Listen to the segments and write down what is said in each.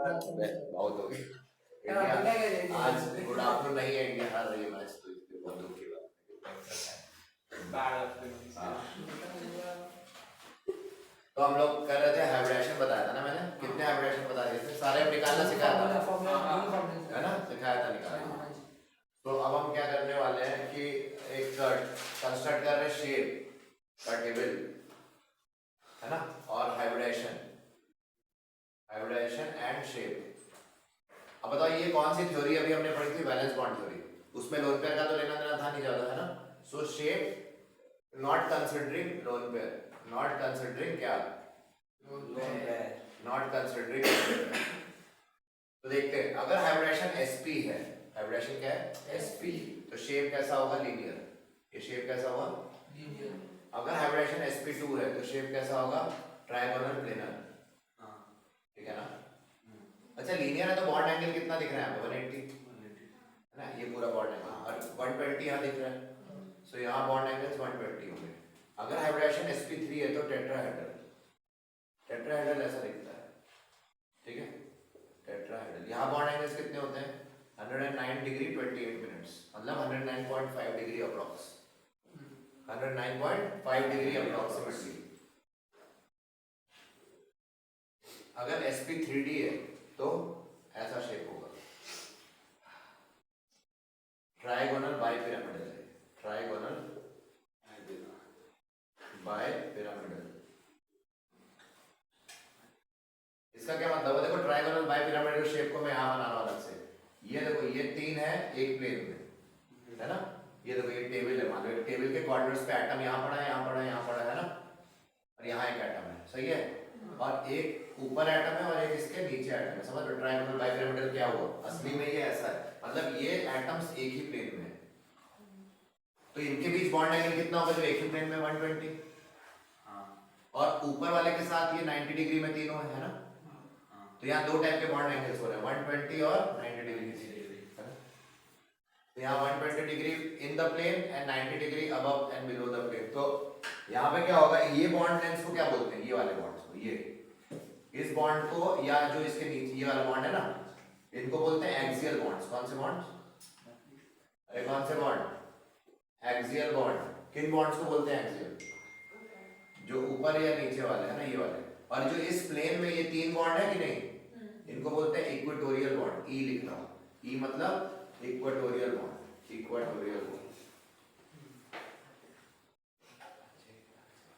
बहुत हो गई। इंडिया आज गुड आफ्टरनून नहीं है, इंडिया हार रही है मैच, तो इसलिए बहुत दुख की बात है। तो हम लोग कर रहे थे हाइब्रिडेशन, बताया था ना मैंने, कितने हाइब्रिडेशन बता दिए थे, सारे निकालना सिखाया था, है ना, सिखाया था निकालना। तो अब हम क्या करने वाले हैं कि एक कंस्ट्रक्ट कर रहे हैं शेप का टेबल, है ना, और हाइब्रिडेशन एंड शेप। अब बताओ ये कौन सी थ्योरी अभी हमने पढ़ी थी, वैलेंस बॉन्ड थ्योरी, उसमें लोन पेयर का तो लेना देना था नहीं ज्यादा, है ना। सो shape not considering lone pair, not considering क्या, नॉट कंसिडरिंग। तो देखते हैं अगर हाइब्रिडेशन sp है, हाइब्रिडेशन क्या है sp, तो शेप कैसा होगा, लीनियर, ये शेप कैसा होगा लीनियर। अगर हाइब्रिडेशन sp2 है तो शेप कैसा होगा, ट्रायंगुलर प्लेनर, ठीक है ना। अच्छा लीनियर है तो बॉन्ड एंगल कितना दिख रहा है आपको, 180 है ना, ये पूरा बॉन्ड एंगल, और 120 यहाँ दिख रहा है, सो यहाँ बॉन्ड एंगल्स 120 होंगे। अगर हाइब्रिडेशन sp3 है तो टेट्राहेड्रल, टेट्राहेड्रल ऐसा दिखता है, ठीक है, टेट्राहेड्रल। यहाँ बॉन्ड एंगल्स कितने होते हैं, 109 डिग्री 28 मिनट्स, मतलब 109.5 डिग्री अप्रॉक्स, 109.5 डिग्री अप्रॉक्सिमेटली। अगर sp3d है तो ऐसा शेप होगा, ट्राइगोनल बाइपिरामिडल है, ट्राइगोनल बाइपिरामिडल। इसका क्या मतलब है, देखो ट्राइगोनल बाइपिरामिडल शेप को मैं यहाँ बना रहा हूँ अलग से, ये देखो ये 3 है एक प्लेन में, है ना, ये देखो ये टेबल है, मान लो टेबल के क्वाड्रेंट्स पे एटम यहाँ पड़ा है, यहाँ पड़ा है, यहाँ पड़ा है ना, और यहाँ एक एटम है, सही है, और एक ऊपर एटम है और एक इसके नीचे एटम है, समझ लो ट्रायंगल बाइपिरामिडल क्या हुआ, असली में ये ऐसा है, मतलब ये एटम्स एक ही प्लेन में है, तो इनके बीच बॉन्ड एंगल कितना होगा जो एक ही प्लेन में, 120, और ऊपर वाले के साथ ये 90 डिग्री में तीनों है ना, तो यहाँ दो टाइप के बॉन्ड एंगल्स हो रहे हैं, 120 और 90 डिग्री, तो यहाँ 120 degree in the plane and 90 degree above and below the plane. तो यहाँ पे क्या होगा, ये बॉन्ड लेंस को क्या बोलते हैं, ये वाले बॉन्ड्स को, ये इस बॉन्ड को, या जो इसके नीचे ये वाला बॉन्ड है ना, इनको बोलते हैं एक्सियल बॉन्ड्स। कौन से बॉन्ड्स, अरे कौन से बॉन्ड, एक्सियल बॉन्ड। किन बॉन्ड्स को बोलते हैं एक्सियल, जो ऊपर या नीचे वाले है ना, ये वाले। और जो इस प्लेन में ये 3 बॉन्ड है कि नहीं, इनको बोलते हैं इक्वेटोरियल बॉन्ड, ई लिख रहा हूं, ई मतलब equatorial bond, equatorial bond,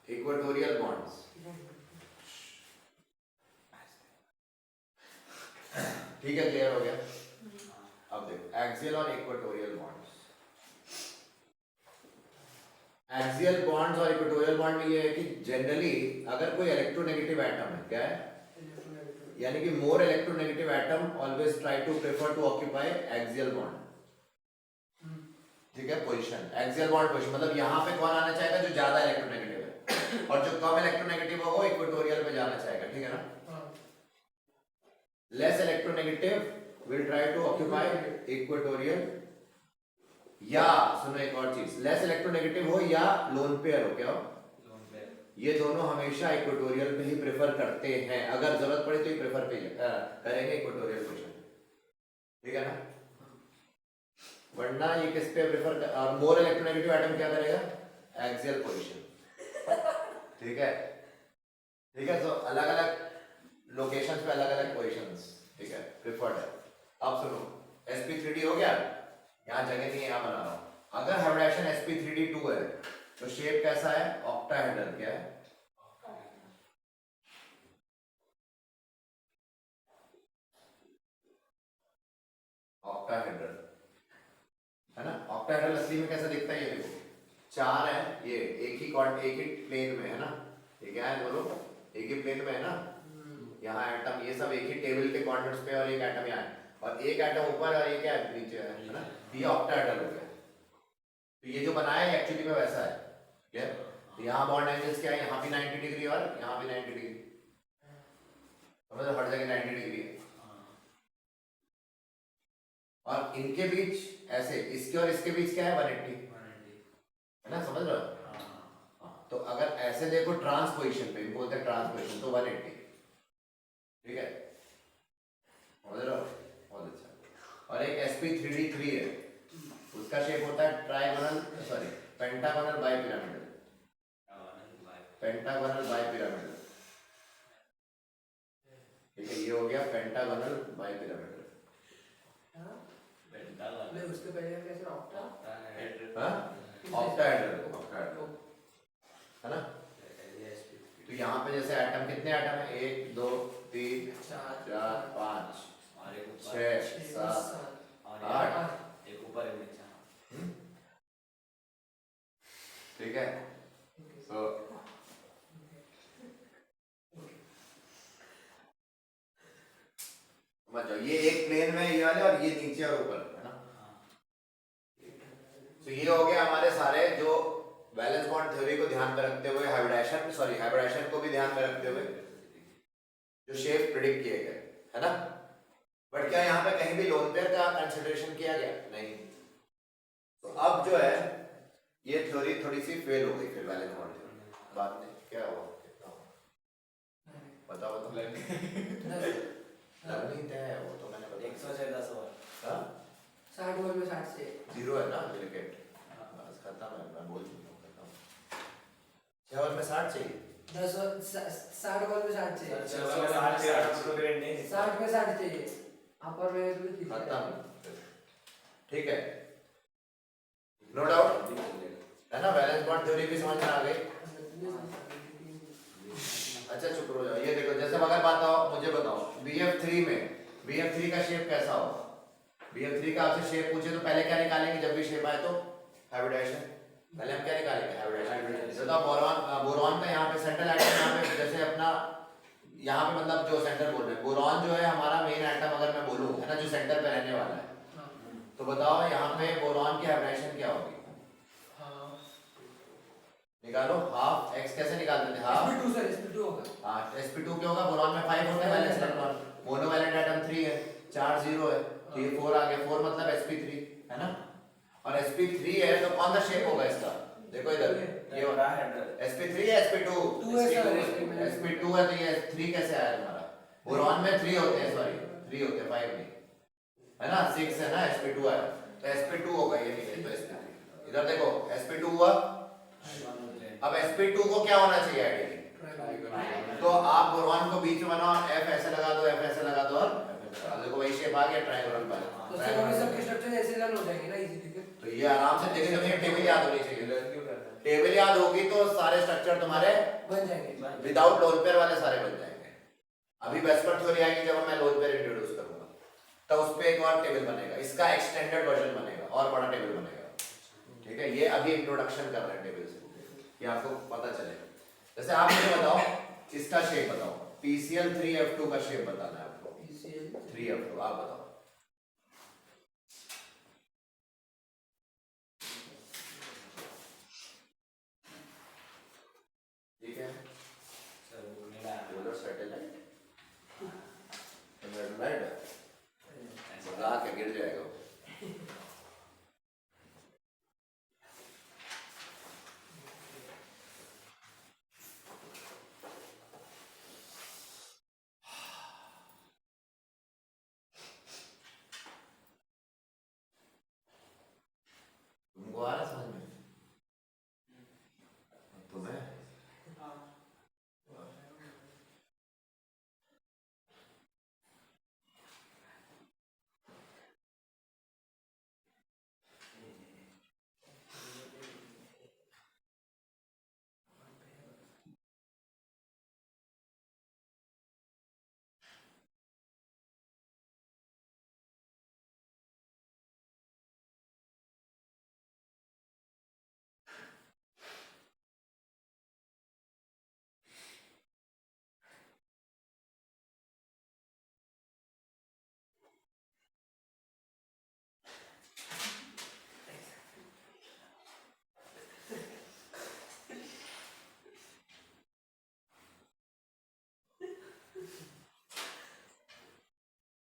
equatorial bonds. ठीक है, क्लियर हो गया। अब देखो एक्सियल और इक्वेटोरियल बॉन्ड्स, एक्सियल बॉन्ड्स और इक्वेटोरियल बॉन्ड में ये है कि जनरली अगर कोई इलेक्ट्रोनेगेटिव एटम है, क्या है, यानी कि more electronegative atom always try to prefer to occupy axial bond, ठीक है, पोजीशन, एक्सियल बॉन्ड पोजीशन, मतलब यहाँ पे कौन आना चाहेगा, जो ज्यादा इलेक्ट्रोनेगेटिव है, और जो कम इलेक्ट्रोनेगेटिव होगा वो इक्वेटोरियल पे जाना चाहेगा, ठीक है ना। Less electronegative will try to occupy equatorial, या सुनो एक और चीज, लेस इलेक्ट्रोनेगेटिव हो या लोन पेयर हो, क्या हो, ये दोनों हमेशा इक्वेटोरियल पे ही प्रेफर करते हैं, अगर जरूरत पड़े तो ही प्रेफर करेंगे इक्वेटोरियल पोजीशन, ठीक है ना। वरना ये किस पे प्रेफर कर, और मोर इलेक्ट्रोनेगेटिव एटम क्या करेगा, एक्सियल पोजीशन, ठीक है, ठीक है। तो अलग अलग लोकेशंस पे अलग अलग पोजीशंस, ठीक है, प्रेफर्ड है। अब सुनो sp3d हो गया, यहाँ जगह नहीं है, यहाँ बना रहा हूं। अगर हाइब्रिडेशन sp3d2 है तो शेप कैसा है, ऑक्टाहेड्रल, क्या है, ऑक्टाहेड्रल, है ना। ऑक्टाहेड्रल असली में कैसा दिखता है, ये देखो 4 है, ये एक ही प्लेन में है ना, ये क्या है बोलो, एक ही प्लेन में है ना, यहाँ एटम ये सब एक ही टेबल के क्वाड्रेंट्स पे, और एक एटम यहाँ है, और एक एटम ऊपर और एक नीचे है ना, ये ऑक्टाहेड्रल हो गया। तो ये जो बनाया है एक्चुअली में वैसा है, क्लियर। तो यहाँ बॉन्ड एंगल्स क्या है, यहाँ भी 90 डिग्री और यहाँ भी 90 डिग्री, समझ लो हर जगह 90 डिग्री है, और इनके बीच ऐसे, इसके और इसके बीच क्या है, 180 है ना, समझ लो। तो अगर ऐसे देखो ट्रांसपोजिशन पे, इनको बोलते हैं ट्रांसपोजिशन, तो 180, ठीक है। sp3d3 है, उसका शेप होता है trigonal, sorry pentagonal bipyramidal, pentagonal bipyramidal. ठीक है, ये हो गया पेंटागोनल बाइपिरामिडल। उसके पहले कैसे ऑक्टा? हाँ, ऑक्टाहेड्रल, ऑक्टाहेड्रल है ना। तो यहाँ पे जैसे एटम, कितने एटम है? 1 2 3 4 5 6 7 8, एक ऊपर एक नीचे। ठीक है। तो मतलब ये एक प्लेन में ये वाले और ये नीचे और ऊपर है ना। तो ये हो गया हमारे सारे जो वैलेंस बॉन्ड थ्योरी को ध्यान में रखते हुए, हाइब्रिडाइजेशन को भी ध्यान में रखते हुए जो शेप प्रिडिक्ट किए गए, है ना। बट क्या यहाँ पे कहीं भी लोन पेयर का कंसिडरेशन किया गया? नहीं। तो अब जो है ये थ्योरी थोड़ी सी फेल हो गई फिर वैलेंस बॉन्ड थ्योरी। बाद में क्या हुआ बताओ तो। लर्निंग है वो तो मैंने बताया 100 से 10 और। हां 60 वोल्ट में 60 से 0 है ना विकेट। बस खत्म है, मैं बोल चुका हूं खत्म। 6 ओवर में 60 चाहिए, 10 60 वोल्ट में 60 चाहिए, 60 में 60 चाहिए अपर में तो खत्म। ठीक है, नो डाउट है ना। बैलेंस बॉन्ड थ्योरी भी समझ में आ गई। अच्छा चुप हो जाओ। ये देखो, जैसे अगर बात आओ मुझे बताओ BF3 में BF3 का शेप कैसा होगा? BF3 का आपसे शेप पूछे तो पहले क्या निकालेंगे? जब भी शेप आए तो हाइब्रिडाइजेशन, पहले हम क्या निकालेंगे? हाइब्रिडाइजेशन। तो बोरॉन का यहाँ पे सेंट्रल एटम, यहाँ पे जैसे अपना यहाँ पे मतलब जो सेंटर बोल रहे हैं, बोरॉन जो है हमारा मेन एटम अगर मैं बोलूँ है ना, जो सेंटर पे रहने वाला है, तो बताओ यहाँ पे बोरॉन की हाइब्रिडाइजेशन क्या होगी? निकालो। हाफ x कैसे निकालते थे? हाफ sp2 सर sp2 होगा। हाँ, sp2 क्या होगा? बोरॉन में 5 होते हैं वैलेंस इलेक्ट्रॉन, मोनोवैलेंट एटम 3 है, 4 0 है, तो ये 4 आ गया, 4 मतलब sp3 है ना। और sp3 है तो कौन सा शेप होगा इसका? देखो इधर, ये होगा sp3 या sp2? sp2 है, तो ये 3 कैसे आया हमारा? बोरॉन में 3 होते हैं, सॉरी 3 होते हैं, 5 नहीं है ना, 6 है ना, sp2 आया, तो sp2 होगा, ये नहीं तो sp3। इधर देखो sp2 हुआ। अब sp2 को क्या होना चाहिए आइडियली? तो आप बोरॉन को बीच में बनाओ, f ऐसे लगा दो, f ऐसे लगा दो, और देखो वही शेप आ गया, ट्रायंगल बन। तो सब सबके स्ट्रक्चर ऐसे लर्न हो जाएंगे ना इजीली फिर। तो ये आराम से देखें, तो ये टेबल याद होनी चाहिए। टेबल याद होगी तो सारे स्ट्रक्चर तुम्हारे बन जाएंगे, विदाउट लोन पेयर वाले सारे बन जाएंगे। अभी वेस्पर थ्योरी आएगी जब मैं लोन पेयर इंट्रोड्यूस करूंगा, तब उस पे एक और टेबल बनेगा, इसका एक्सटेंडेड वर्जन बनेगा और बड़ा टेबल बनेगा। ठीक है, ये अभी इंट्रोडक्शन कर रहे हैं टेबल से कि आपको पता चले। जैसे आप मुझे बताओ इसका शेप बताओ, PCl 3F2 का शेप बताना है आपको। PCl 3F2 आप बताओ। ठीक है सर वो मेरा बोलो सैटेलाइट सैटेलाइट मजा के गिर जाएगा। तुमको आ रहा समझ में? तुम्हें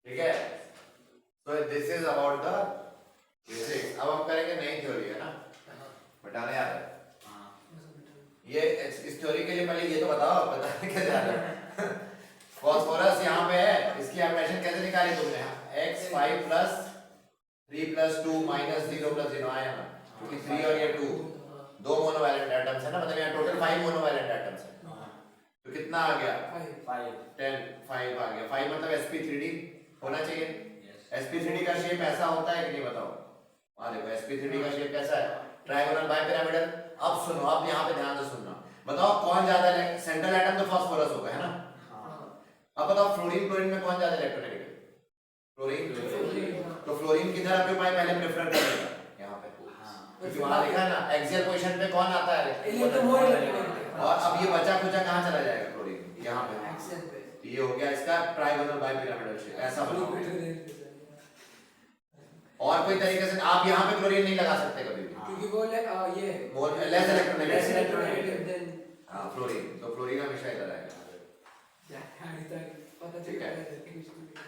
ठीक है। तो this is about the basics. अब हम करेंगे नई थ्योरी है ना, बताने आ रहा है। ये इस थ्योरी के लिए पहले ये तो बताओ, बताने क्या जा रहा है? फास्फोरस यहाँ पे है, इसकी एब्रेशन कैसे निकाली तुमने? x5 plus 3 plus 2 minus 0 plus 0 आया ना, क्योंकि 3 और ये 2 दो मोनोवैलेंट एटम्स है ना, मतलब यहाँ टोटल 5 मोनोवैलेंट एटम्स है, तो कितना आ गया 10 5 आ गया। 5 मतलब sp3d होना चाहिए। sp3d का शेप ऐसा होता है कि नहीं बताओ? हाँ देखो sp3d का शेप कैसा है, ट्रायगोनल बाइपिरामिडल। अब सुनो, अब यहाँ पे ध्यान से सुनना, बताओ कौन ज्यादा सेंट्रल एटम तो फास्फोरस होगा है ना। अब बताओ फ्लोरीन क्लोरीन में कौन ज्यादा इलेक्ट्रोनेगेटिव? फ्लोरीन। तो फ्लोरीन किधर ऑक्यूपाई पहले प्रेफर करेगा? यहाँ पे, क्योंकि वहां लिखा है ना एक्सियल पोजीशन पे कौन आता है, और अब ये बचा खुचा कहाँ चला जाएगा क्लोरीन? यहाँ पे। ये हो गया इसका ट्रायगोनल बाइपिरामिडल शेप, ऐसा बनाओ। और कोई तरीके से आप यहाँ पे क्लोरीन नहीं लगा सकते कभी भी, क्योंकि वो ये मोर लेस इलेक्ट्रोनेगेटिव इलेक्ट्रोनेगेटिव हां फ्लोरीन, तो फ्लोरीन हमेशा इधर आएगा। पता ठीक है। चला।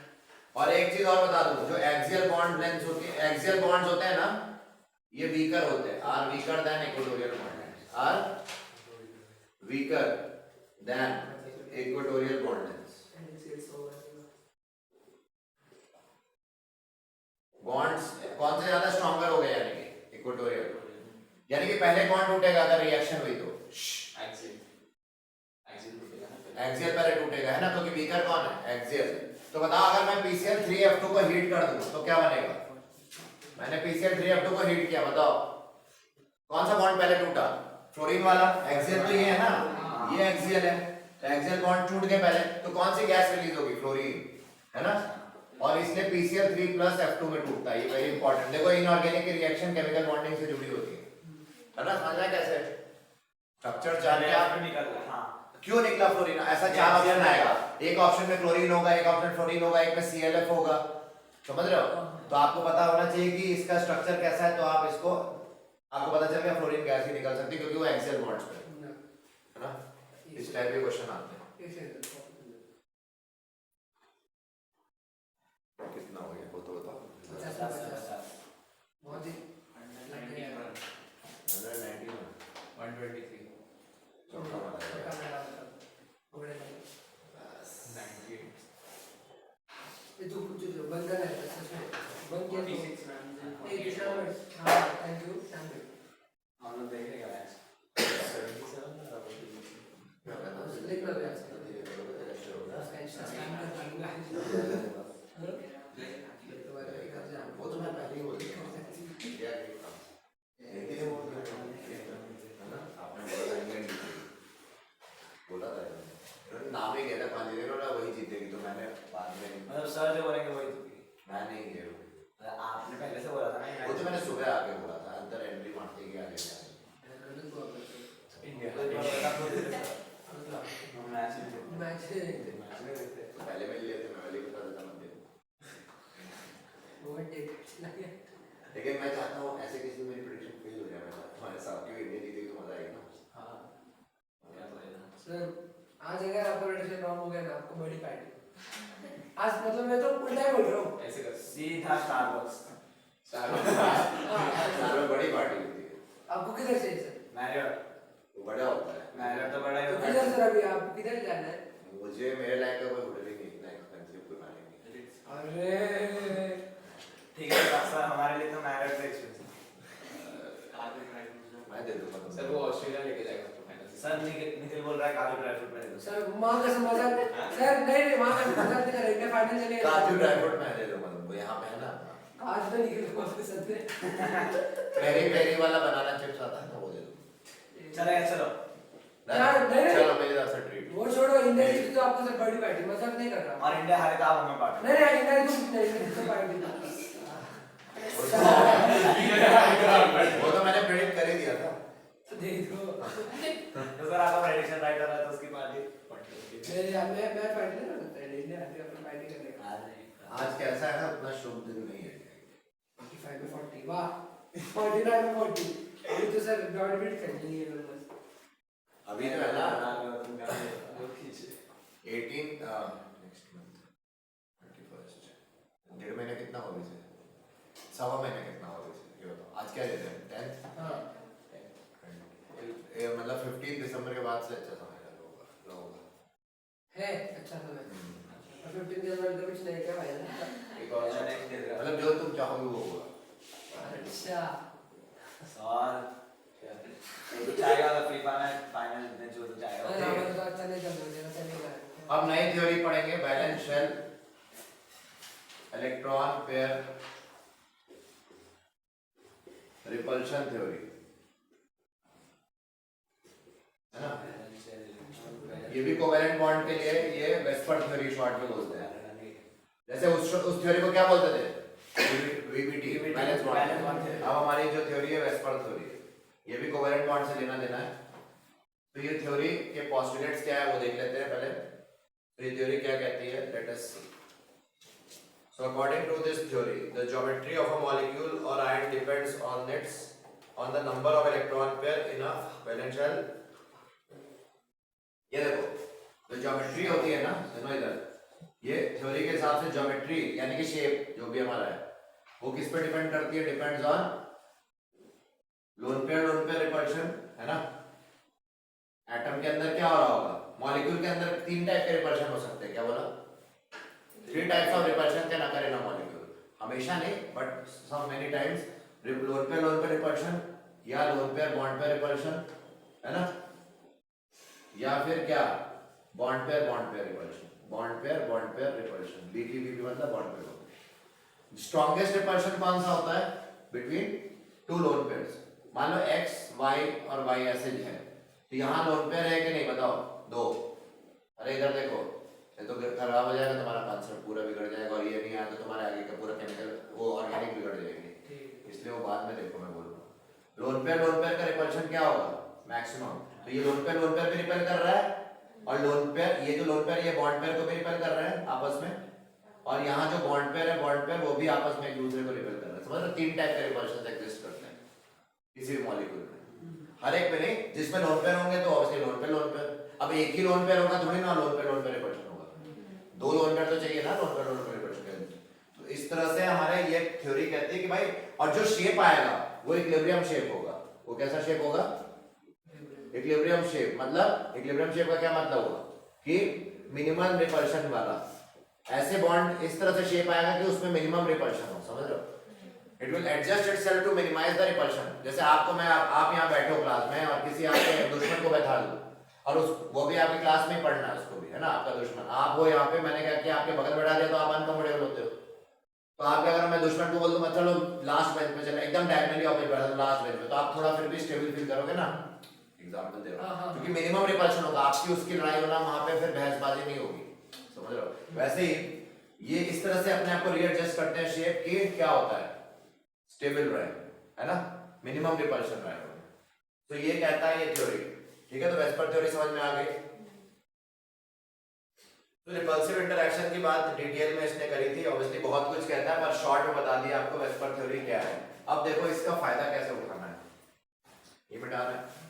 और एक चीज और बता दूं, जो एक्सियल बॉन्ड लेंथ होती है, एक्सियल बॉन्ड्स होते हैं ना, ये वीकर होते हैं, are weaker than equatorial bond length, are weaker than equatorial bond length. Bonds कौन से ज्यादा स्ट्रॉन्गर हो गए, यानी कि इक्वेटोरियल, यानी कि पहले कौन टूटेगा अगर रिएक्शन हुई तो? एक्सियल पहले टूटेगा है ना, क्योंकि वीकर कौन है? एक्सियल। तो बताओ अगर मैं PCl3F2 को हीट कर दूं तो क्या बनेगा? मैंने PCl3F2 को हीट किया, बताओ कौन सा बॉन्ड पहले टूटा? फ्लोरीन वाला। एक्सियल तो ये है ना, ये एक्सियल है, तो एक्सियल बॉन्ड टूट गए पहले, तो कौन सी गैस रिलीज होगी? फ्लोरीन, है ना। और इसलिए PCl3 प्लस F2 में टूटता है, ये वेरी इंपॉर्टेंट। देखो इनऑर्गेनिक की रिएक्शन केमिकल बॉन्डिंग से जुड़ी होती है ना, समझ रहे कैसे स्ट्रक्चर जान के आप निकल। हाँ, क्यों निकला फ्लोरीन? ऐसा चार ऑप्शन आएगा, एक ऑप्शन में क्लोरीन होगा, एक ऑप्शन फ्लोरीन होगा, एक में ClF होगा, समझ रहे हो? तो आपको पता होना चाहिए कि इसका स्ट्रक्चर कैसा है, तो आप इसको, आपको पता चल गया फ्लोरीन गैस ही निकल सकती है क्योंकि वो एक्सियल बॉन्ड्स पे है ना। इस टाइप के क्वेश्चन आते हैं। कितना हो गया वो तो बताओ। बहुत ही 123 चौका मारा ये तो कुछ जो बंद करना है सच में बंद किया 46 तो एक दूसरा मिनट। हाँ थैंक यू हम लोग देख रहे हैं 77 लिखना है वो तो मैं पहले ही बोल दिया बोला था नाम ही कहता 5 दे ना वही जीतेगी, तो मैंने बाद में मतलब सर जो बोलेंगे वही तो मैं नहीं गया, आपने पहले से बोला था ना। वो तो मैंने सुबह आके बोला था, अंदर एंट्री मारते ही आगे मैच पहले मैं लिए थे, मैं पहले बता देता मत दे। बहुत टेक लगे लेकिन मैं चाहता हूँ ऐसे किसी मेरी प्रेडिक्शन फेल हो जाए, मैं तुम्हारे साथ, क्योंकि इंडिया जीतेगी तो मजा आएगा ना। हाँ सर आज अगर आपका प्रेडिक्शन रॉन्ग हो गया ना, आपको बड़ी पार्टी आज, मतलब मैं तो उल्टा ही बोल रहा हूँ। ऐसे कर सीधा स्टारबक्स सालों बड़ी पार्टी होती है। आपको किधर से सर? मैरियट वो बड़ा होता है, मैरियट तो बड़ा ही तो होता किधर है। सर अभी आपको किधर जाना है? मुझे मेरे लायक का कोई होटल ही नहीं, इतना एक्सपेंसिव कोई मानेंगे। अरे ठीक है सर, हमारे लिए तो मैरियट से एक्सपेंसिव। मैं दे दूंगा तुमको। सर वो ऑस्ट्रेलिया लेके जाएगा तो फाइनल। सर निखिल बोल रहा है काजू ड्राई फ्रूट में दे दो। सर माँ का मजाक सर नहीं माँ का मजाक नहीं कर रहे, इंडिया फाइनल चले काजू ड्राई फ्रूट मैं दे दूंगा तुमको, यहाँ पे है ना आज तो निकल बहुत पसंद है। पेरी पेरी वाला बनाना चिप्स आता है ना, वो दे दो। चलेगा चलो। यार नहीं चलो मेरी तरफ से ट्रीट। वो छोड़ो, इंडिया जीती तो आपको सर बड़ी पार्टी, मजाक नहीं कर रहा। और इंडिया हारे तो आप हमें पार्टी। नहीं नहीं इंडिया जीती तो पार्टी। वो तो मैंने प्रेडिक्ट कर ही दिया था। देखो तो सर आपका प्रेडिक्शन राइट हो रहा है तो उसकी पार्टी मैं पार्टी नहीं कर सकता, इंडिया आके अपनी पार्टी करने का। आज कैसा है ना, उतना शुभ दिन नहीं है। 45 में 40 वाह 49 में 40 अभी तो सर डॉट बीट कर लेंगे बस। अभी तो है ना 18 नेक्स्ट मंथ 31st, डेढ़ महीने कितना हो गया, सवा महीने कितना हो गया, ये बताओ। आज क्या डेट है? 10th। हाँ ये मतलब 15 दिसंबर के बाद से अच्छा समय होगा है अच्छा समय। 15 जनवरी तो कुछ नहीं क्या भाई, एक और नेक्स्ट डे मतलब जो तुम चाहोगे वो होगा। अच्छा सवाल ये तो चाहेगा अगर फ्री फाइनल में जो तो चाहेगा अरे हमारे तो अच्छा नहीं चल रहा चलेगा अब नई थ्योरी पढ़ेंगे, valence shell electron pair repulsion theory, है ना। ये भी कोवेलेंट बॉन्ड के लिए ये वेस्पर थ्योरी शॉर्ट में बोलते हैं। जैसे उस थ्योरी को क्या बोलते थे, वीबीटी, बैलेंस बॉन्ड। अब हमारी जो थ्योरी है वेस्पर थ्योरी है, ये भी कोवेलेंट बॉन्ड से लेना देना है। तो ये थ्योरी के पोस्टुलेट्स क्या है वो देख लेते हैं पहले। तो ये थ्योरी क्या कहती है, let us see. So according to this theory, the geometry of a molecule or ion depends on the number of electron pair in a valence shell. ये देखो, जो ज्योमेट्री होती है ना, सुनो इधर, ये थ्योरी के हिसाब से ज्योमेट्री यानी कि शेप जो भी हमारा है, वो किस पे डिपेंड करती है, depends on loan pair repulsion, है ना। एटम के अंदर क्या हो रहा होगा, मॉलिक्यूल के अंदर 3 टाइप के रिपल्शन हो सकते हैं, क्या बोला, 3 types of repulsion can occur in a molecule, हमेशा नहीं but some many times, lone pair repulsion या lone pair bond pair repulsion, है ना, या फिर क्या bond pair repulsion, bond pair repulsion, BP मतलब बॉन्ड पेयर। स्ट्रॉन्गेस्ट रिपल्शन कौन सा होता है, बिटवीन 2 लोन पेयर्स। मान लो x y और y ऐसे है, तो यहाँ लोन पेयर है कि नहीं बताओ, 2। अरे इधर देखो, ये तो खराब हो जाएगा तुम्हारा कॉन्सेप्ट, पूरा बिगड़ जाएगा, और ये नहीं आया तो तुम्हारे आगे का पूरा केमिकल वो ऑर्गेनिक बिगड़ जाएगी, इसलिए वो बाद में देखो मैं बोल रहा हूँ। लोन पेयर का रिपल्शन क्या होगा, मैक्सिमम। तो ये लोन पेयर भी रिपेल कर रहा है, और लोन पेयर ये जो लोन पेयर ये बॉन्ड पेयर को भी रिपेल कर रहे हैं आपस में, और यहाँ जो बॉन्ड पेयर वो भी आपस में एक दूसरे को रिपेल कर रहे हैं। समझ रहे, 3 टाइप के रिपल्शन एग्जिस्ट करते हैं किसी भी मॉलिक्यूल में, हर एक में नहीं, जिसमें लोन पेयर होंगे तो ऑब्वियसली लोन पेयर। अब एक ही लोन पेयर होगा थोड़ी ना लोन पेयर रिपल्शन होगा, 2 लोन पेयर तो चाहिए ना लोन पेयर रिपल्शन। तो इस तरह से हमारे ये थ्योरी कहती है कि भाई, और जो शेप आएगा वो इक्विलिब्रियम शेप होगा। वो कैसा शेप होगा, इक्विलिब्रियम शेप। मतलब इक्विलिब्रियम शेप का क्या मतलब होगा कि मिनिमम रिपल्शन वाला, ऐसे बॉन्ड इस तरह से शेप आएगा कि उसमें मिनिमम रिपल्शन हो, समझ रहे हो। It will adjust itself to minimize the repulsion. जैसे आपको मैं आप यहाँ बैठे हो क्लास में और किसी आपके दुश्मन को बैठा दूं, और उस वो भी आपकी क्लास में पढ़ना है, उसको भी, है ना, आपका दुश्मन। आप वो यहाँ पे मैंने क्या किया, आपके बगल बैठा दिया तो आप अनकंफर्टेबल होते हो। तो आप क्या करो, मैं दुश्मन को बोल दूं चलो लास्ट बेंच पे चलो, एकदम डायगोनली ऑपोजिट बैठा लास्ट बेंच पे, तो आप थोड़ा फिर भी स्टेबल फील करोगे ना। एग्जांपल दे रहा हूं, क्योंकि मिनिमम रिपल्शन होगा, आपकी उसकी लड़ाई होना, वहां पे फिर बहसबाजी नहीं होगी, समझ रहे हो। वैसे ही ये इस तरह से अपने आप को रीएडजस्ट करते हैं शेप की, क्या होता है, स्टेबल रहे, है ना, मिनिमम रिपल्शन रहे। तो ये कहता है ये थ्योरी, ठीक है। तो वेस्पर थ्योरी समझ में आ गई। तो रिपल्सिव इंटरैक्शन की बात डिटेल में इसने करी थी, ऑब्वियसली बहुत कुछ कहता है, पर शॉर्ट में बता दिया आपको वेस्पर थ्योरी क्या है। अब देखो इसका फायदा कैसे उठाना है, ये मिटाना है।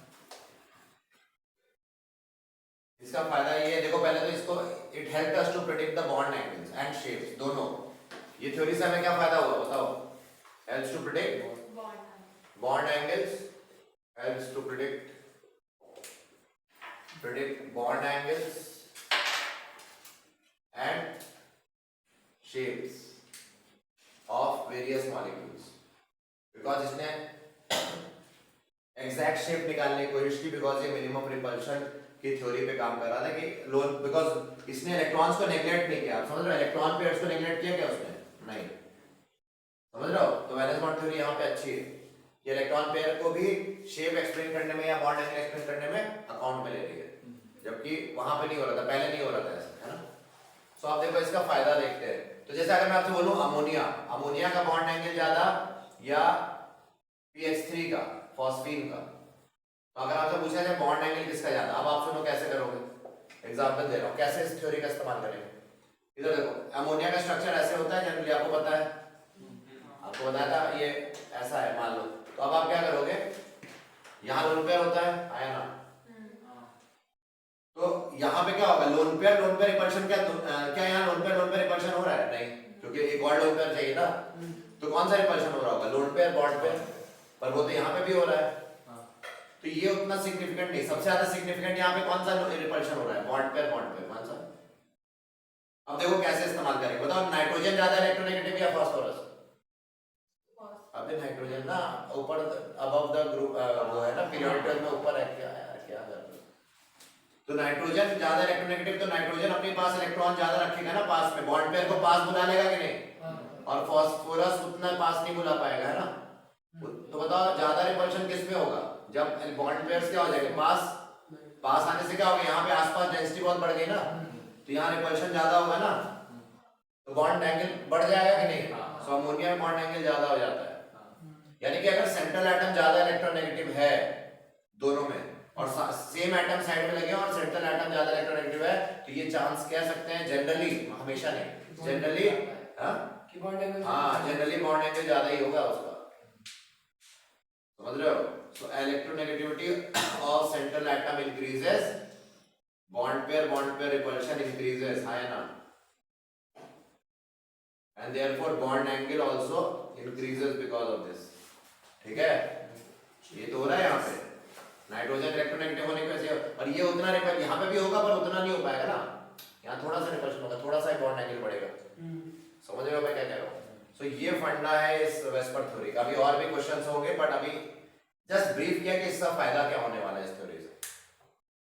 इसका फायदा ये देखो, पहले तो इसको it helped us to predict the bond angles and shapes दोनों। ये थ्योरी से हमें क्या फायदा हुआ बताओ, helps to predict bond angles, helps to predict bond angles and shapes of various molecules, because इसने एग्जैक्ट शेप निकालने की कोशिश की, बिकॉज ये मिनिमम रिपल्शन की थ्योरी पे काम कर रहा था कि लोन, बिकॉज इसने इलेक्ट्रॉन्स को नेग्लेक्ट नहीं किया, आप समझ रहे हो, इलेक्ट्रॉन पेयर्स को नेग्लेक्ट किया क्या उसने, नहीं, समझ रहे हो। तो वैलेंस बॉन्ड थ्योरी यहाँ पे अच्छी है कि इलेक्ट्रॉन पेयर को भी शेप एक्सप्लेन करने में या बॉन्ड एंगल एक्सप्लेन करने में अकाउंट में ले रही है, जबकि वहां पे नहीं हो रहा था, पहले नहीं हो रहा था ऐसा, है ना। सो आप देखो इसका फायदा देखते हैं। तो जैसे अगर मैं आपसे बोलूं अमोनिया का बॉन्ड एंगल ज्यादा या PH3 का, फॉस्फीन का, तो अगर आपसे पूछा जाए बॉन्ड एंगल किसका ज्यादा, अब आप सुनो कैसे करोगे। एग्जांपल दे रहा हूं कैसे इस थ्योरी का इस्तेमाल करेंगे। इधर देखो, अमोनिया का स्ट्रक्चर ऐसे होता है, जनरली आपको पता है, आपको बताया था ये ऐसा है मान लो। तो अब आप क्या करोगे, यहाँ लोन पेयर होता है, आया ना, तो यहाँ पे क्या होगा, लोन पेयर रिपल्शन, क्या यहाँ लोन पेयर रिपल्शन हो रहा है, नहीं, क्योंकि एक और लोन पेयर चाहिए ना। तो कौन सा रिपल्शन हो रहा होगा, लोन पेयर बॉन्ड पेयर, पर वो तो यहाँ पे भी हो रहा है। तो ये उतना सिग्निफिकेंट नहीं, सबसे ज्यादा सिग्निफिकेंट यहाँ पे कौन सा रिपल्शन हो रहा है, बॉन्ड पेयर कौन सा। अब देखो कैसे इस्तेमाल करेंगे, बताओ नाइट्रोजन ज्यादा इलेक्ट्रोनेगेटिव या फास्फोरस। अब पे नाइट्रोजन ना ऊपर अबव द ग्रुप वो है ना पीरियोडिक में ऊपर है क्या यार क्या कर रहे हो? तो नाइट्रोजन ज्यादा इलेक्ट्रोनेगेटिव तो नाइट्रोजन अपने पास इलेक्ट्रॉन ज्यादा रखेगा ना पास में, बॉन्ड पेयर को पास बुला लेगा कि नहीं, और फास्फोरस उतना पास नहीं बुला पाएगा है ना। तो बताओ ज्यादा रिपल्शन किस में होगा, जब बॉन्ड पेयर्स क्या हो जाएंगे पास, पास आने से क्या होगा यहाँ पे आसपास डेंसिटी बहुत बढ़ गई ना, तो यहाँ रिपल्शन ज्यादा होगा ना, तो बॉन्ड एंगल बढ़ जाएगा कि नहीं। सो अमोनिया में बॉन्ड एंगल ज्यादा हो जाता है, यानी कि अगर सेंट्रल एटम ज्यादा इलेक्ट्रोनेगेटिव है दोनों में और सेम एटम साइड में लगे और सेंट्रल एटम ज्यादा इलेक्ट्रोनेगेटिव है, तो ये चांस कह सकते हैं जनरली, हमेशा नहीं जनरली, हाँ जनरली बॉन्ड एंगल ज्यादा ही होगा उसका, समझ रहे हो। So electronegativity of central atom increases, bond pair repulsion increases, है ना, and therefore bond angle also increases because of this, ठीक है। ये तो हो रहा है यहाँ पे, नाइट्रोजन इलेक्ट्रोनेगेटिव होने की वजह से, और ये उतना रिपल यहाँ पे भी होगा पर उतना नहीं हो पाएगा ना, यहाँ थोड़ा सा रिपल्शन होगा, थोड़ा सा बॉन्ड एंगल बढ़ेगा, समझ रहे हो मैं क्या कह रहा हूँ। सो ये फंडा है इस वेस्पर थ्योरी का। अभी और भी क्वेश्चंस होंगे बट अभी जस्ट ब्रीफ किया कि इसका फायदा क्या होने वाला है इस थ्योरी से,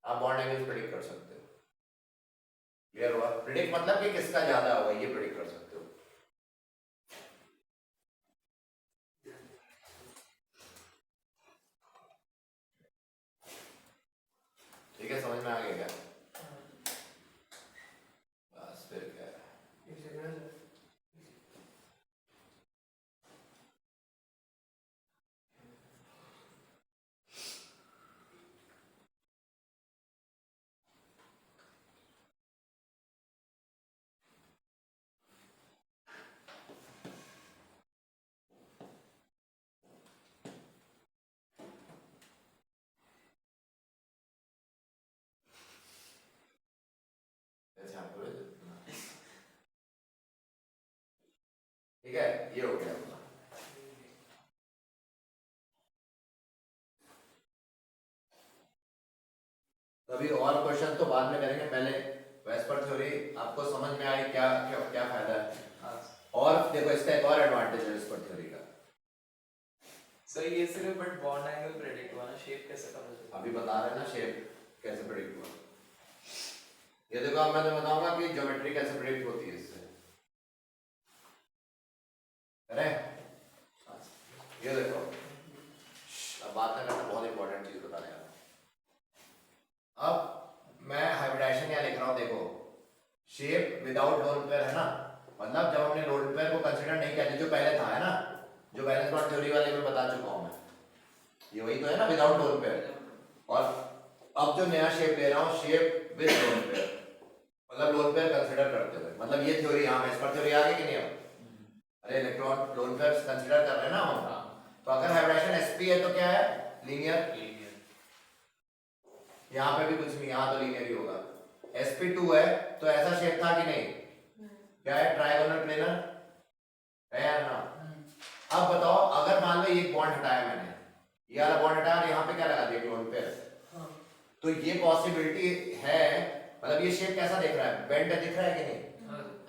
आप बॉन्ड एंगल प्रेडिक्ट कर सकते हो, क्लियर हुआ। प्रेडिक्ट मतलब कि किसका ज्यादा होगा ये प्रेडिक्ट कर सकते हो। ठीक है, समझ में आ गया क्या? बस फिर क्या है, ठीक है, ये हो गया अपना। अभी और क्वेश्चन तो बाद में करेंगे, पहले वेस्पर थ्योरी आपको समझ में आई क्या क्या क्या फायदा है। और देखो इसका एक और एडवांटेज है वेस्पर थ्योरी का। सर ये सिर्फ बट बॉन्ड एंगल प्रेडिक्ट हुआ ना, शेप कैसे पता चला? अभी बता रहे हैं ना शेप कैसे प्रेडिक्ट हुआ। ये देखो अब मैं तो बताऊंगा कि ज्योमेट्री कैसे प्रेडिक्ट होती है इससे, अरे ये देखो अब बात करना बहुत इंपॉर्टेंट चीज बता रहे हैं। अब मैं हाइब्रिडाइजेशन यहाँ लिख रहा हूँ, देखो शेप विदाउट लोन पेयर है ना, मतलब जब हमने लोन पेयर को कंसीडर नहीं किया जो पहले था है ना, जो बैलेंस बॉन्ड थ्योरी वाले में बता चुका हूँ मैं, ये वही तो है ना विदाउट लोन पेयर। और अब जो नया शेप ले रहा हूँ शेप विद लोन पेयर, मतलब लोन पेयर कंसीडर करते हुए, मतलब ये थ्योरी यहाँ वेस्पर थ्योरी आ गई कि नहीं। अब अरे इलेक्ट्रॉन लोन पेयर कंसीडर कर रहे हैं ना हम, तो अगर हाइब्रिडाइजेशन sp है तो क्या है लीनियर, यहाँ पे भी कुछ नहीं, यहाँ तो लीनियर ही होगा। sp2 है तो ऐसा शेप था कि नहीं, क्या है ट्रायगोनल प्लेनर है या ना। अब बताओ अगर मान लो ये बॉन्ड हटाया मैंने, ये वाला बॉन्ड हटाया और यहाँ पे क्या लगा दिया लोन पेयर, तो ये पॉसिबिलिटी है, मतलब ये शेप कैसा दिख रहा है, बेंट दिख रहा है कि नहीं,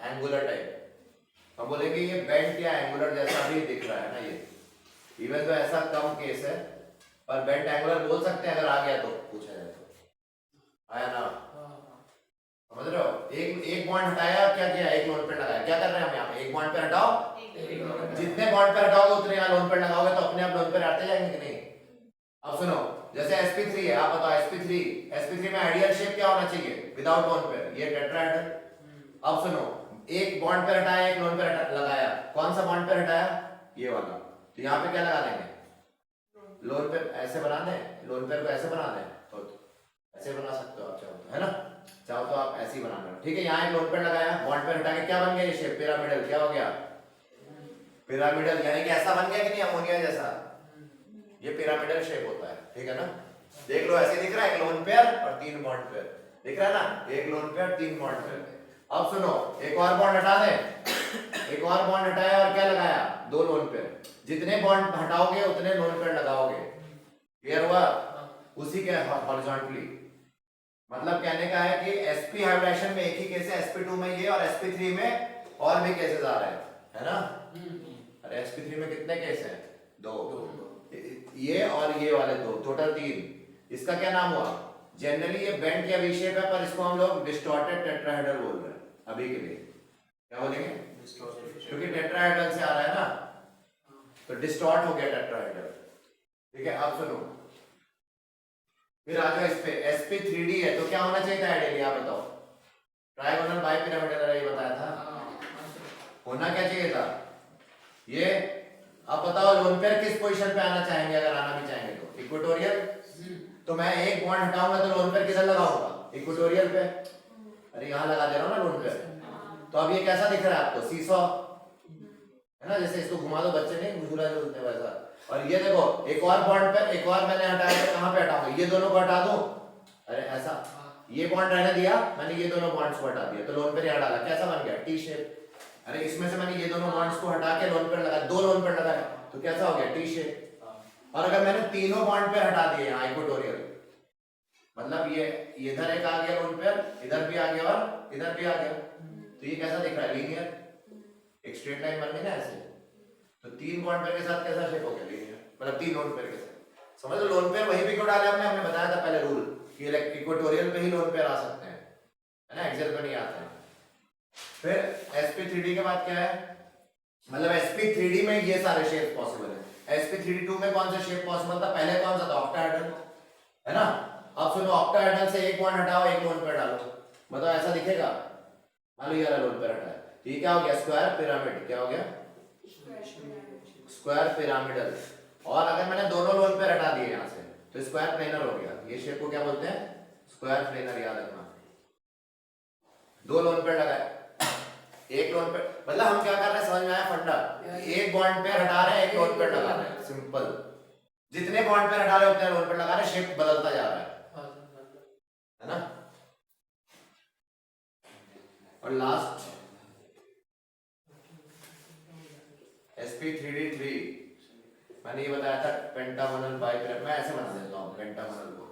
एंगुलर टाइप। हम बोलेंगे ये बेंट या एंगुलर जैसा भी दिख रहा है ना ये, इवन तो ऐसा कम केस है पर बेंट एंगुलर बोल सकते हैं अगर आ गया तो, पूछा जाए तो, आया ना, समझ रहे हो। एक बॉन्ड हटाया, क्या किया, एक लोन पेयर लगाया, क्या कर रहे हैं हम यहाँ पे, एक बॉन्ड पे हटाओ, जितने बॉन्ड पे हटाओगे उतने यहाँ लोन पेयर लगाओगे तो अपने आप लोन पेयर हटते जाएंगे कि नहीं। अब सुनो जैसे sp3 है, आप बताओ sp3 में आइडियल शेप क्या होना चाहिए विदाउट लोन पेयर, ये टेट्राहेड्रल। अब सुनो एक बॉन्ड पेयर हटाया, एक लोन पेयर लगाया, कौन सा बॉन्ड पेयर हटाया, ये वाला, तो यहाँ पे क्या लगा देंगे लोन पेयर, ऐसे बना दें, लोन पेयर को ऐसे बना दें, तो ऐसे बना सकते हो आप चाहो तो, है ना, चाहो तो आप ऐसे ही बना लो, ठीक है। यहाँ एक लोन पेयर लगाया, बॉन्ड पेयर हटा के क्या बन गया ये शेप, पिरामिडल, क्या हो गया पिरामिडल, यानी कि ऐसा बन गया कि नहीं अमोनिया जैसा, ये पिरामिडल शेप होता है, ठीक है ना। देख लो ऐसे दिख रहा है, एक लोन पेयर और 3 बॉन्ड पेयर दिख रहा है ना, एक लोन पेयर 3 बॉन्ड पेयर। अब सुनो एक और बॉन्ड हटा दें, एक और बॉन्ड हटाया और क्या लगाया, 2 लोन पेयर, जितने बॉन्ड हटाओगे उतने लोन पेयर लगाओगे, क्लियर हुआ। उसी के हॉरिजॉन्टली, मतलब कहने का है कि sp हाइब्रिडाइजेशन में एक ही केस है, sp2 में ये और sp3 में और भी केसेस आ रहे हैं, है ना। अरे sp3 में कितने केस हैं, दो ये और ये वाले दो, टोटल 3। इसका क्या नाम हुआ? जनरली ये बेंट या वी शेप है, पर इसको हम लोग डिस्टॉर्टेड टेट्राहेड्रल बोल रहे हैं अभी के लिए। क्या बोलेंगे? क्योंकि टेट्राहेड्रल से आ रहा है ना, तो डिस्टॉर्ट हो गया टेट्राहेड्रल। ठीक है, अब सुनो, फिर आ जाओ इस पे। sp3d है तो क्या होना चाहिए था आइडियली, आप बताओ। ट्राइगोनल बाइपिरामिडल ये बताया था, होना क्या चाहिए था ये। अब बताओ लोन पेयर किस पोजीशन पे आना चाहेंगे, अगर आना भी चाहेंगे तो इक्वेटोरियल। तो मैं एक बॉन्ड हटाऊंगा तो लोन पेयर किधर लगाऊंगा? इक्वेटोरियल पे। अरे यहाँ लगा दे रहा हूँ ना लोन पेयर। तो अब ये कैसा दिख रहा है आपको? सीसॉ है ना, जैसे इसको घुमा दो, बच्चे नहीं झूला झूलते वैसा। और ये देखो एक और बॉन्ड पे, एक और मैंने हटाया तो कहाँ पे हटाऊंगा? ये दोनों को हटा दूं, अरे ऐसा, ये बॉन्ड रहने दिया मैंने, ये दोनों बॉन्ड्स को हटा दिया तो लोन पेयर यहाँ डाला, कैसा बन गया? T shape. अरे इसमें से मैंने ये दोनों बॉन्ड्स को हटा के लोन पेयर लगाया, दो लोन पेयर लगाया तो कैसा हो गया? T shape. और अगर मैंने तीनों बॉन्ड पे हटा दिए यहाँ इक्वेटोरियल, मतलब ये इधर एक आ गया लोन पेयर, इधर भी आ गया और इधर भी आ गया, तो ये कैसा दिख रहा है? लीनियर। एक स्ट्रेट लाइन बन गई ना ऐसे। तो तीन बॉन्ड पेयर के साथ कैसा शेप हो गया? लीनियर। मतलब तीन लोन पेयर के साथ, समझ लो लोन पेयर वहीं पे क्यों डाले हमने। हमने बताया था पहले रूल कि इक्वेटोरियल पे ही लोन पेयर आ सकते हैं, है ना, एक्सियल पे नहीं आते हैं। फिर sp3d के बाद क्या है? मतलब sp3d में ये सारे शेप पॉसिबल है। sp3d2 में कौन सा शेप पॉसिबल था? पहले कौन सा था? ऑक्टाहेड्रल, है ना। अब सुनो, ऑक्टाहेड्रल से एक बॉन्ड हटाओ, एक लोन पेयर डालो, बताओ ऐसा दिखेगा? मान लो ये लोन पेयर हटाया, ये क्या हो गया? Square pyramid. क्या हो गया? Square pyramidal. और अगर मैंने दोनों लोन पेयर हटा दिए यहाँ से तो स्क्वायर प्लेनर हो गया। ये शेप को क्या बोलते हैं? स्क्वायर प्लेनर, याद रखना। दो लोन पेयर लगाए, एक लोन पेयर, मतलब हम क्या कर रहे हैं समझ में आया फंडा? एक बॉन्ड पेयर हटा रहे हैं, एक लोन पेयर लगा रहे हैं, सिंपल। जितने बॉन्ड पेयर हटा रहे हैं उतने लोन पेयर लगा रहे हैं, शेप बदलता जा रहा है ना। और लास्ट sp3d3 मैंने ये बताया था पेंटागोनल बाइपिरामिडल। मैं ऐसे बना देता हूँ पेंटागोनल को।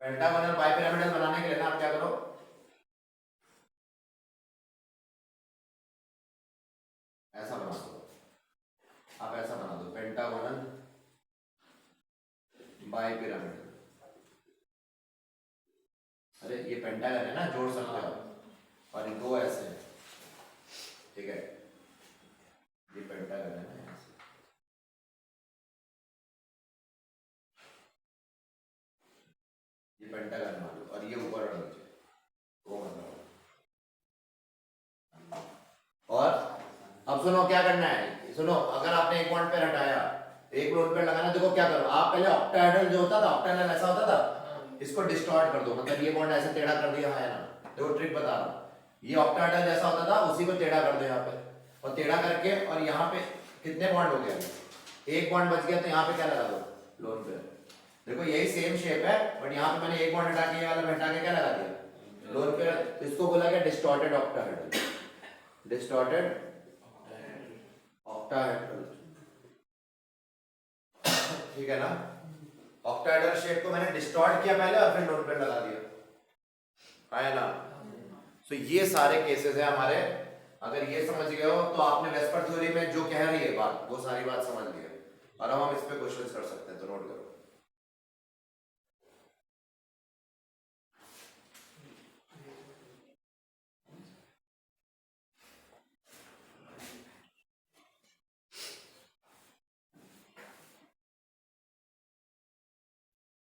पेंटागोनल बाइपिरामिडल बनाने के लिए ना आप क्या करो, ऐसा बना दो, आप ऐसा बना दो पेंटागोनल बाइपिरामिडल। अरे ये पेंटागन है ना, जोड़ सकते हो, और ये दो ऐसे हैं, ठीक है, ये पेंटागन है ना, ये पेंटागन मान लो, और ये ऊपर और नीचे, वो मतलब। और अब सुनो क्या करना है, सुनो, अगर आपने एक बॉन्ड पेयर हटाया, एक लोन पेयर लगाना, देखो क्या करो आप, पहले ऑक्टाहेड्रल जो होता था, ऑक्टाहेड्रल ऐसा होता था, इसको डिस्टॉर्ट कर दो, मतलब ये बॉन्ड ऐसे टेढ़ा कर दिया है ना, देखो ट्रिक बता रहा हूं, ये ऑक्टाहेड्रल जैसा होता था उसी को टेढ़ा कर दो यहाँ पे, और टेढ़ा करके, और यहाँ पे कितने बॉन्ड हो गए? एक बॉन्ड बच गया, तो यहाँ पे क्या लगा दो? Lone pair. देखो यही सेम शेप है, बट यहाँ पे मैंने एक बॉन्ड हटा के, ये वाला हटा के क्या लगा दिया? Lone pair. तो इसको बोला गया डिस्टॉर्टेड ऑक्टाहेड्रल, डिस्टॉर्टेड ऑक्टाहेड्रल, ठीक है ना। ऑक्टाहेड्रल शेप को मैंने डिस्टॉर्ट किया पहले, और फिर लोन पेयर लगा दिया, है ना। तो ये सारे केसेस है हमारे। अगर ये समझ गए हो तो आपने वेस्पर थ्योरी में जो कह रही है बात, वो सारी बात समझ ली है। और अब हम इस पे क्वेश्चंस कर सकते हैं, तो नोट करो।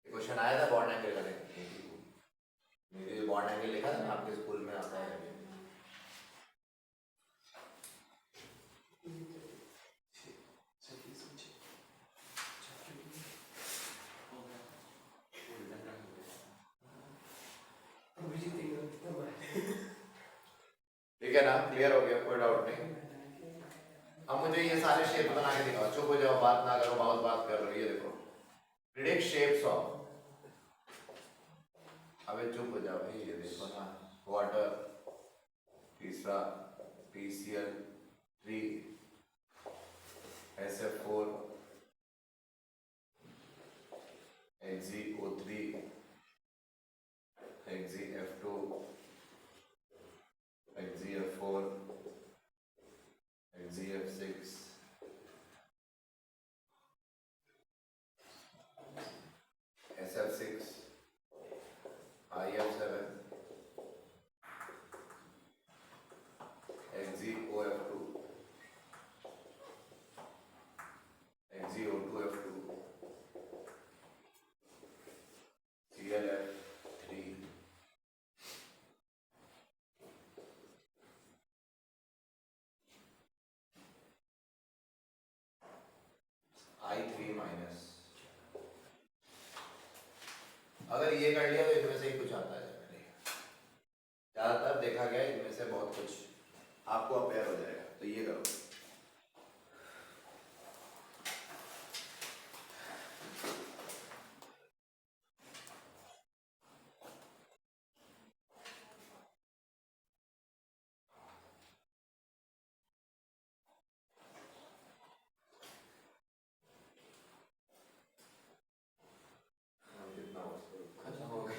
क्वेश्चन आया था बॉन्ड एंगल का, मेरे बॉन्ड एंगल लिखा था ना आपके स्कूल में, आता है। ठीक है ना, क्लियर हो गया, कोई डाउट नहीं। अब मुझे ये सारे शेप बना के दिखाओ, चुप हो जाओ, बात ना करो, बहुत बात कर रही है। देखो प्रिडिक्ट शेप्स ऑफ, अबे चुप हो जाओ भाई, ये देखो ना, वाटर, तीसरा PCl3, SF4, HgO3, HgF2, HgF4, HgF6, OF2 XeO2F2 ClF3 I3 minus. अगर ये कर लिया तो इनमें से ही कुछ आता है। ज्यादातर देखा गया इनमें से बहुत कुछ आपको अपेयर हो जाएगा, तो ये करो। खत्म हो गई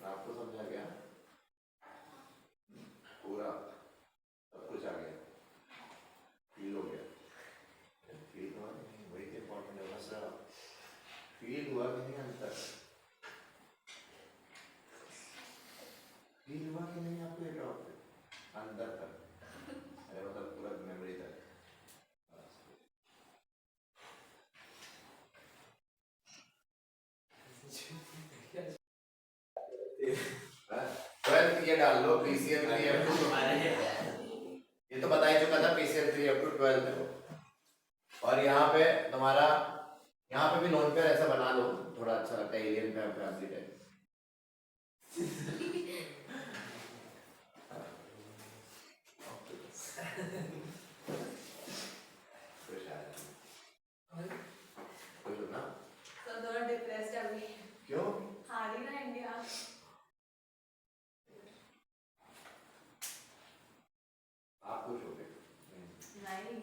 आपको समझा गया पूरा, सब कुछ आ गया, फील हो गया। फील हुआ कि नहीं, वही तो इम्पोर्टेंट है। बस फील हुआ कि नहीं अंतर, फील हुआ कि नहीं आपको ये ड्रॉप अंदर तक, अरे मतलब पूरा मेमोरी तक। ट्वेल्थ ये डाल लो PCl3F2, ये तो बता ही चुका था PCl3F2 12 है वो। और यहाँ पे तुम्हारा, यहाँ पे भी लोन पेयर ऐसा बना लो, थोड़ा अच्छा लगता है, एलियन फैमिली टाइप। खुश हो ना? सब दोनों डिप्रेस्ड अभी। क्यों? हारी ना इंडिया। आप खुश हो गए? नहीं।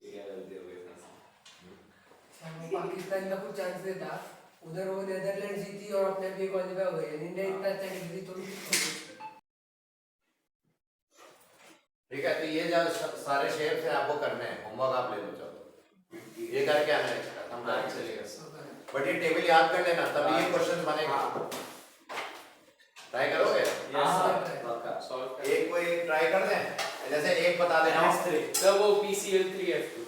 ये क्या गलती हो गई इसमें? पाकिस्तान का कुछ चांस नहीं था, उधर वो नेदरलैंड जीती और अपने भी क्वालिफाई हो गए। इंडिया इतना अच्छा खेली थोड़ी। ठीक है, तो ये जो सारे शेप्स हैं आपको करने हैं, होमवर्क आप ले लो। चलो ये करके आना है, खत्म हाँ, करके चलेगा। बट ये टेबल याद कर लेना, तभी ये क्वेश्चन बनेगा। ट्राई करोगे? Yes, sir. पक्का। सॉल्व एक कोई ट्राई कर दें, जैसे एक बता देना, सर वो PCl3F2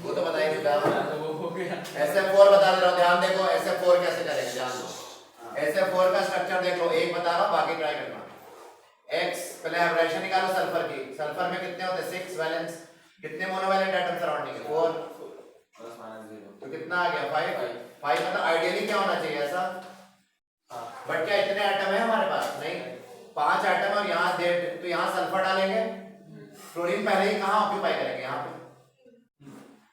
वो तो बता ही चुका। तो वो हो गया। SF4 बता दे रहा हूँ, ध्यान देखो SF4 कैसे करेंगे, ध्यान दो। SF4 का स्ट्रक्चर देख लो, एक बता रहा हूँ, बाकी ट्राई करना। X पहले हाइब्रिडेशन निकालो सल्फर की। सल्फर में कितने होते हैं? 6 वैलेंस। कितने मोनोवैलेंट एटम सराउंडिंग है? 4। Plus minus 0. तो कितना आ गया? 5। 5 मतलब आइडियली क्या होना चाहिए ऐसा, बट क्या इतने एटम है हमारे पास? नहीं, 5 एटम और यहाँ डेढ़, तो यहाँ सल्फर डालेंगे, फ्लोरीन पहले ही कहाँ ऑक्यूपाई करेंगे? यहाँ पे।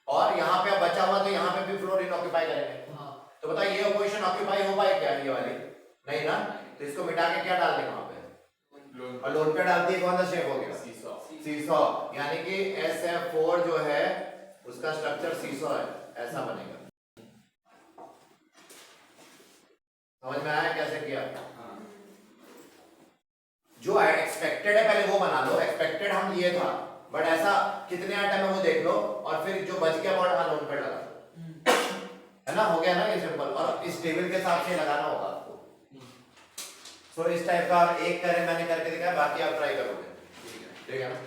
और यहाँ पे अब बचा हुआ तो यहाँ पे भी फ्लोरीन ऑक्यूपाई करेंगे। तो बताओ ये पोजीशन ऑक्यूपाई हो पाए क्या ये वाली? नहीं ना, तो इसको मिटा के क्या डाल देंगे वहाँ पे? और लोन पे डालती है, कौन सा शेप हो गया? सीसॉ। यानी कि SF4 जो है उसका स्ट्रक्चर सीसॉ है, ऐसा बनेगा। समझ में आया कैसे किया? जो एक्सपेक्टेड है पहले वो बना लो। एक्सपेक्टेड हम ये था, बट ऐसा कितने आइटम है वो देख लो, और फिर जो बच गया बॉन्ड वहां लोन पे लगा दो, है ना? हो गया ना ये सिंपल। और इस टेबल के हिसाब से लगाना होगा आपको। सो इस टाइप का एक करें, मैंने करके दिखाया, बाकी आप ट्राई करोगे। ठीक है ना?